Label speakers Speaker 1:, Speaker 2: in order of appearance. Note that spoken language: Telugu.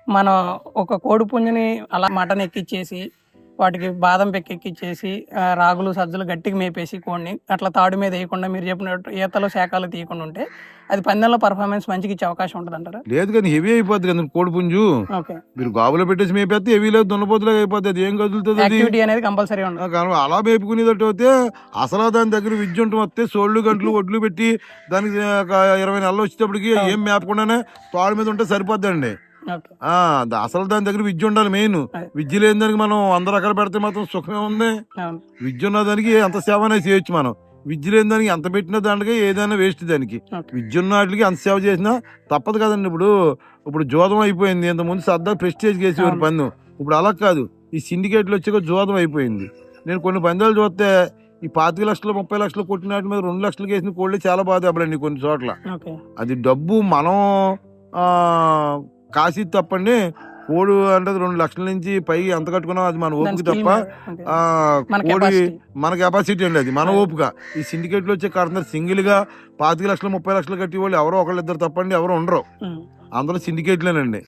Speaker 1: మనం ఒక కోడి పుంజుని అలా మటన్ ఎక్కిచ్చేసి, వాటికి బాదం పెక్కెక్కిచ్చేసి, రాగులు, సజ్జలు గట్టిగా మేపేసి కోడిని, అట్లా తాడు మీద ఎయకుండా మీరు చెప్పినట్టు ఈతలు, శాఖలు తీయకుండా ఉంటే, అది పందెంలో పర్ఫార్మెన్స్ మంచిగా ఇచ్చే అవకాశం ఉంటదంటారా?
Speaker 2: లేదు కానీ హెవీ అయిపోద్ది కదా కోడి పుంజు.
Speaker 1: ఓకే.
Speaker 2: మీరు గాబులో పెట్టేసి మేపేస్తే హెవీ లేదు, దున్నపోతులాగా అయిపోద్ది. అది ఏం కదులుతుంది? అది
Speaker 1: యాక్టివిటీ అనేది కంపల్సరీ ఉండదు.
Speaker 2: అలా మేపుకునేటట్టు అయితే అసలు దాని దగ్గర విద్య ఉంటుంది. వస్తే సోళ్ళు గంటలు ఒడ్లు పెట్టి దానికి ఒక 20 నెలలు వచ్చేటప్పటికి ఏం మేపకుండానే తోడు మీద ఉంటే సరిపోద్దండి.
Speaker 1: ఓకే.
Speaker 2: అసలు దాని దగ్గర విద్య ఉండాలి మెయిన్.
Speaker 1: అదే.
Speaker 2: విద్య లేని దానికి మనం 100 రకాలు పెడితే మాత్రం సుఖమే ఉంది.
Speaker 1: అవును.
Speaker 2: విద్య ఉన్న దానికి అంత సేవ అనేది చేయొచ్చు మనం. విద్య లేని దానికి ఎంత పెట్టిన దానికి ఏదైనా వేస్ట్ దానికి.
Speaker 1: ఓకే.
Speaker 2: విద్య ఉన్న వాటికి అంత సేవ చేసినా తప్పదు కదండి. ఇప్పుడు జోదం అయిపోయింది. ఇంతకుముందు సర్దా ప్రెస్టేజ్ చేసేవారు
Speaker 1: అవును.
Speaker 2: పందెం. ఇప్పుడు అలా కాదు. ఈ సిండికేట్లు వచ్చాక జోదం అయిపోయింది. నేను కొన్ని పందాలు చూస్తే ఈ 25 లక్షలు 30 లక్షలు కొట్టిన వాటి మీద 2 లక్షలు వేసిన కోళ్ళే చాలా బాధ దెబ్బలండి కొన్ని చోట్ల.
Speaker 1: ఓకే.
Speaker 2: అది డబ్బు మనం కాసి తప్పండి. కోడి అంటే 2 లక్షల నుంచి పై ఎంత కట్టుకున్నాం అది మన
Speaker 1: దాని
Speaker 2: ఓపిక
Speaker 1: స్కిల్
Speaker 2: తప్ప.
Speaker 1: అంటే
Speaker 2: ఆ
Speaker 1: మన
Speaker 2: కోడి
Speaker 1: కెపాసిటీ.
Speaker 2: మన కెపాసిటీ అండి, అది మన
Speaker 1: అదే.
Speaker 2: ఓపిక. ఈ సిండికేట్లు వచ్చే కడుతున్నారు సింగిల్ గా 25 లక్షలు 30 లక్షలు కట్టి వాళ్ళు ఎవరో ఒకళ్ళిద్దరు తప్పండి ఎవరు ఉండరు.
Speaker 1: ఉమ్.
Speaker 2: అందరూ సిండికేట్లేనండి.